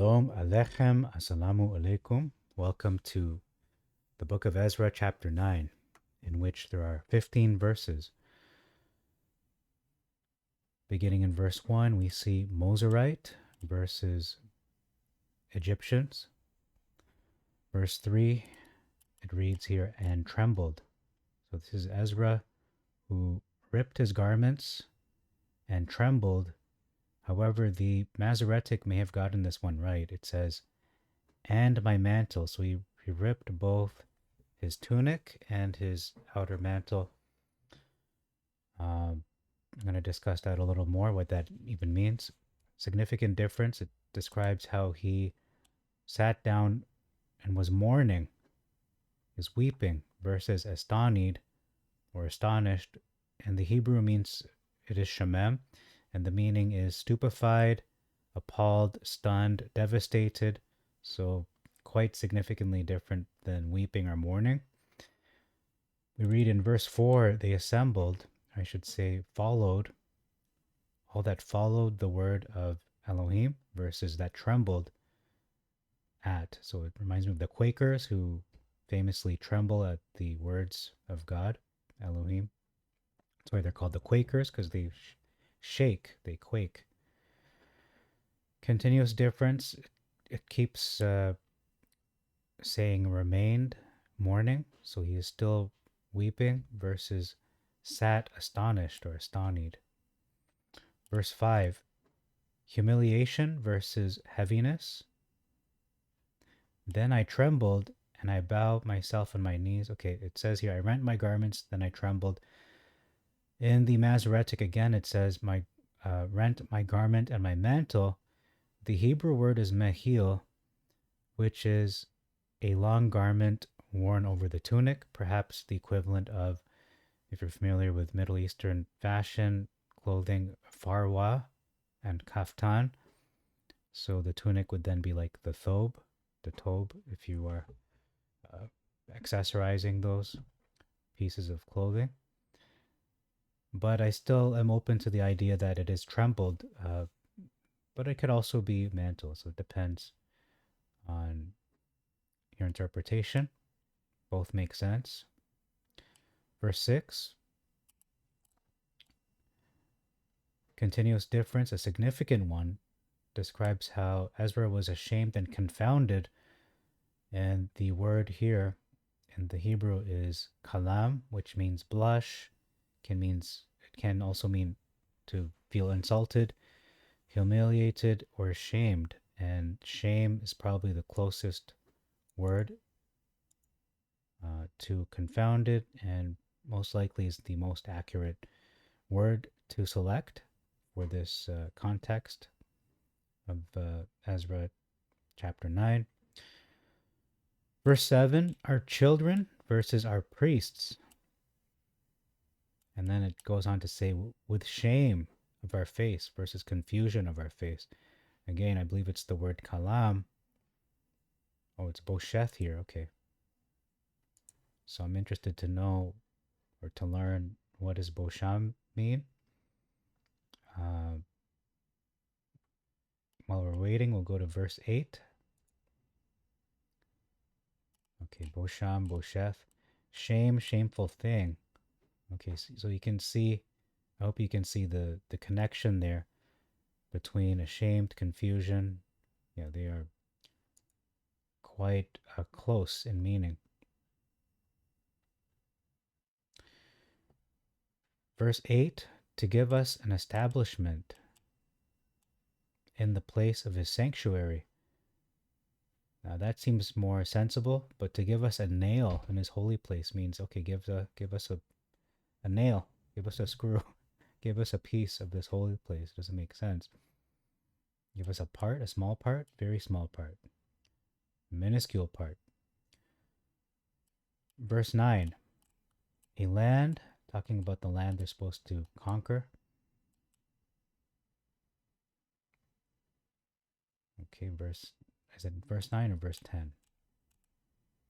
Shalom Alechem, Assalamu Alaikum. Welcome to the book of Ezra, chapter 9, in which there are 15 verses. Beginning in verse 1, we see Mozarite versus Egyptians. Verse 3, it reads here, and trembled. So this is Ezra who ripped his garments and trembled. However, the Masoretic may have gotten this one right. It says, and my mantle. So he ripped both his tunic and his outer mantle. I'm going to discuss that a little more, what that even means. Significant difference. It describes how he sat down and was mourning, is weeping, versus astonished or astonished. And the Hebrew means it is shamem, and the meaning is stupefied, appalled, stunned, devastated. So quite significantly different than weeping or mourning. We read in verse 4, they assembled, I should say followed, all that followed the word of Elohim versus that trembled at. So it reminds me of the Quakers who famously tremble at the words of God, Elohim. That's why they're called the Quakers, because they shake, they quake. Continuous difference, it keeps saying remained, mourning, so he is still weeping, versus sat astonished or astonished. Verse 5, humiliation versus heaviness. Then I trembled and I bowed myself on my knees. Okay, it says here, I rent my garments, then I trembled. In the Masoretic, again, it says, rent my garment and my mantle. The Hebrew word is mehil, which is a long garment worn over the tunic, perhaps the equivalent of, if you're familiar with Middle Eastern fashion clothing, farwa and kaftan. So the tunic would then be like the thobe, if you are accessorizing those pieces of clothing. But I still am open to the idea that it is trembled, but it could also be mantle. So it depends on your interpretation. Both make sense. Verse 6, continuous difference, a significant one, describes how Ezra was ashamed and confounded. And the word here in the Hebrew is kalam, which means blush. It can also mean to feel insulted, humiliated, or shamed. And shame is probably the closest word to confounded, and most likely is the most accurate word to select for this context of Ezra chapter 9. Verse 7, our children versus our priests. And then it goes on to say, with shame of our face versus confusion of our face. Again, I believe it's the word kalam. Oh, it's bosheth here. Okay. So I'm interested to know or to learn, what does bosham mean? While we're waiting, we'll go to verse 8. Okay, bosham, bosheth. Shame, shameful thing. Okay, so you can see, I hope you can see the connection there between ashamed, confusion. Yeah, they are quite close in meaning. Verse 8, to give us an establishment in the place of his sanctuary. Now that seems more sensible, but to give us a nail in his holy place means, okay, give us a nail, give us a screw, give us a piece of this holy place. Doesn't make sense. Give us a part, a small part, very small part, minuscule part. Verse 9, a land, talking about the land they're supposed to conquer. Okay, is it verse 9 or verse 10?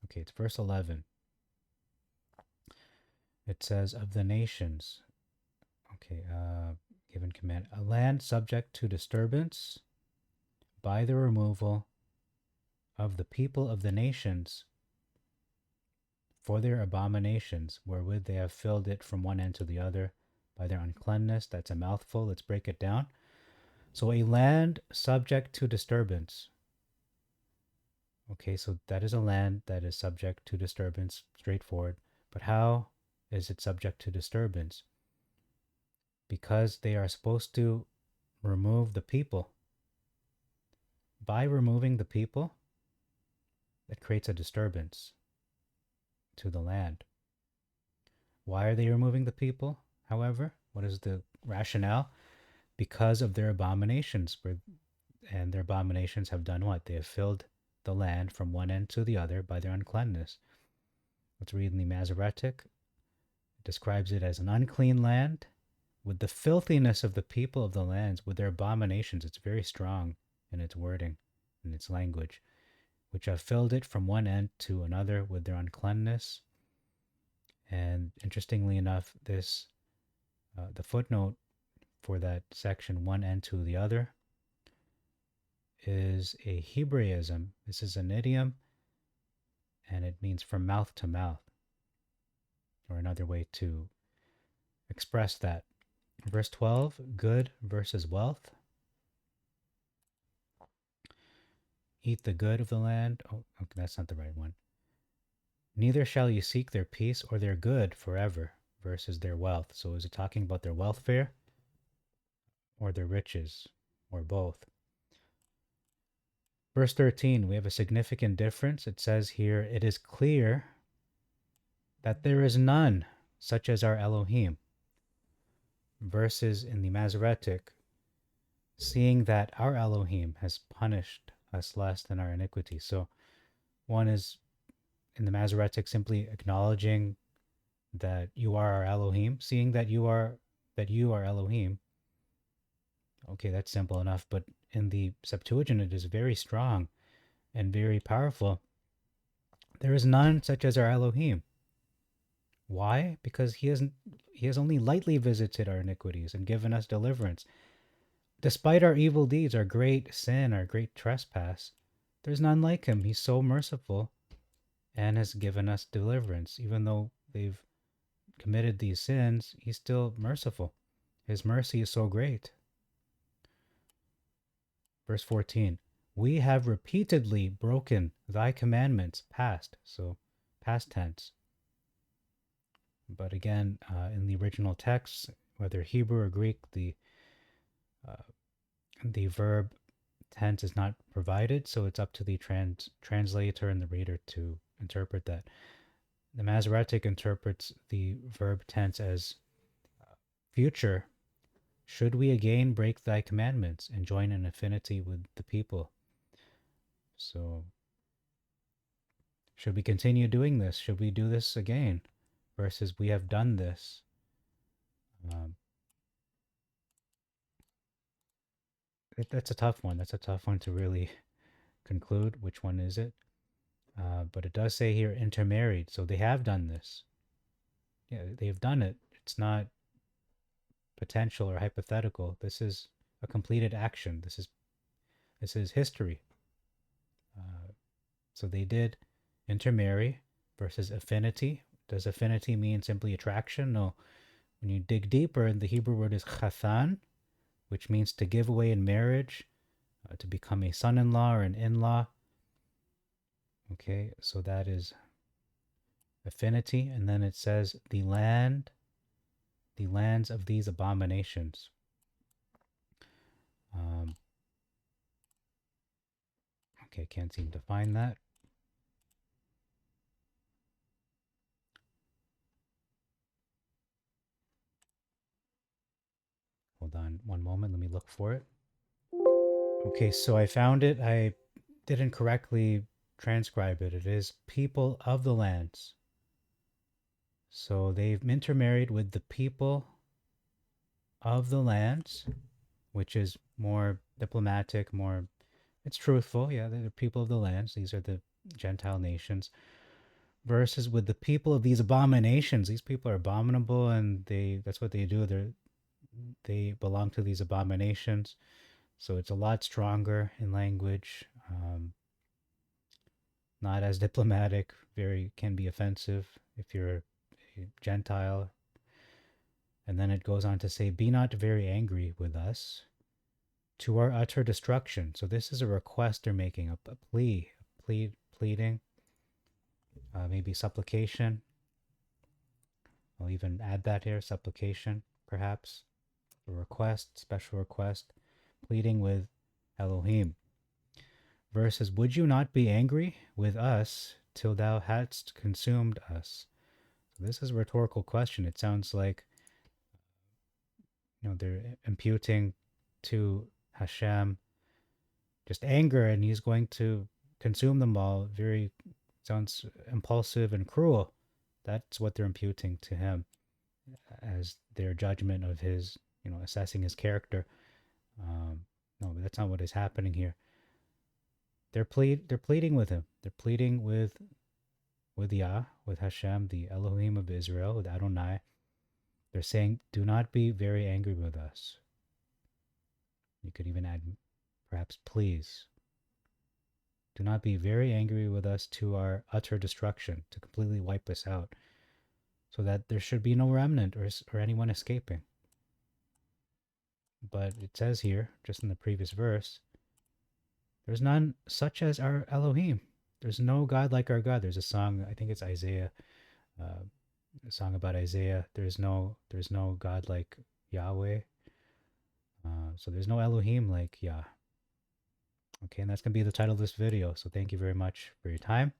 Okay, it's verse 11. It says, of the nations. Okay, given command, a land subject to disturbance, by the removal of the people of the nations for their abominations, wherewith they have filled it from one end to the other, by their uncleanness. That's a mouthful. Let's break it down. So, a land subject to disturbance. Okay, so that is a land that is subject to disturbance, straightforward. But how is it subject to disturbance? Because they are supposed to remove the people. By removing the people, it creates a disturbance to the land. Why are they removing the people, however? What is the rationale? Because of their abominations. And their abominations have done what? They have filled the land from one end to the other by their uncleanness. Let's read in the Masoretic. It describes it as an unclean land with the filthiness of the people of the lands, with their abominations. It's very strong in its wording, in its language, which have filled it from one end to another with their uncleanness. And interestingly enough, this the footnote for that section, one end to the other, is a Hebraism. This is an idiom, and it means from mouth to mouth, or another way to express that. Verse 12, good versus wealth. Eat the good of the land. Oh, okay, that's not the right one. Neither shall you seek their peace or their good forever versus their wealth. So is it talking about their welfare or their riches or both? Verse 13, we have a significant difference. It says here, it is clear that there is none such as our Elohim. Verses in the Masoretic, seeing that our Elohim has punished us less than our iniquity. So one is in the Masoretic simply acknowledging that you are our Elohim, seeing that you are Elohim. Okay, that's simple enough. But in the Septuagint, it is very strong and very powerful. There is none such as our Elohim. Why? Because he has only lightly visited our iniquities and given us deliverance. Despite our evil deeds, our great sin, our great trespass, there's none like him. He's so merciful and has given us deliverance. Even though they've committed these sins, he's still merciful. His mercy is so great. Verse 14, we have repeatedly broken thy commandments, past, so past tense. But again, in the original text, whether Hebrew or Greek, the verb tense is not provided, so it's up to the translator and the reader to interpret that. The Masoretic interprets the verb tense as future. Should we again break thy commandments and join in affinity with the people? So, should we continue doing this? Should we do this again? Versus we have done this. That's a tough one. That's a tough one to really conclude. Which one is it? But it does say here intermarried. So they have done this. Yeah, they've done it. It's not potential or hypothetical. This is a completed action. This is history. So they did intermarry versus affinity. Does affinity mean simply attraction? No. When you dig deeper, the Hebrew word is chathan, which means to give away in marriage, to become a son-in-law or an in-law. Okay, so that is affinity. And then it says the lands of these abominations. Okay, can't seem to find that. Hold on one moment. Let me look for it. Okay, so I found it. I didn't correctly transcribe it. It is people of the lands. So they've intermarried with the people of the lands, which is more diplomatic, more, it's truthful. Yeah, they're the people of the lands. These are the Gentile nations. Versus with the people of these abominations. These people are abominable, and that's what they do. They belong to these abominations. So it's a lot stronger in language, not as diplomatic, very can be offensive if you're a Gentile. And then it goes on to say, be not very angry with us to our utter destruction. So this is a request they're making, a plea, pleading, maybe supplication. I'll even add that here, supplication, perhaps. A request, special request, pleading with Elohim. Verses, would you not be angry with us till thou hadst consumed us? So this is a rhetorical question. It sounds like, they're imputing to Hashem just anger, and he's going to consume them all. Very sounds impulsive and cruel. That's what they're imputing to him as their judgment of his, assessing his character. No, but that's not what is happening here. They're pleading with him. They're pleading with Yah, with Hashem, the Elohim of Israel, with Adonai. They're saying, do not be very angry with us. You could even add, perhaps, please. Do not be very angry with us to our utter destruction, to completely wipe us out, so that there should be no remnant or anyone escaping. But it says here, just in the previous verse, there's none such as our Elohim. There's no God like our God. There's a song, I think it's Isaiah, a song about Isaiah. There's no God like Yahweh. So there's no Elohim like Yah. Okay, and that's going to be the title of this video. So thank you very much for your time.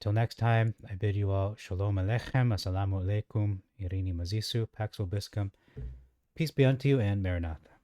Till next time, I bid you all Shalom Aleichem, Assalamu Alaikum, Irini Mazisu, Pax Vobiscum. Peace be unto you, and Maranatha.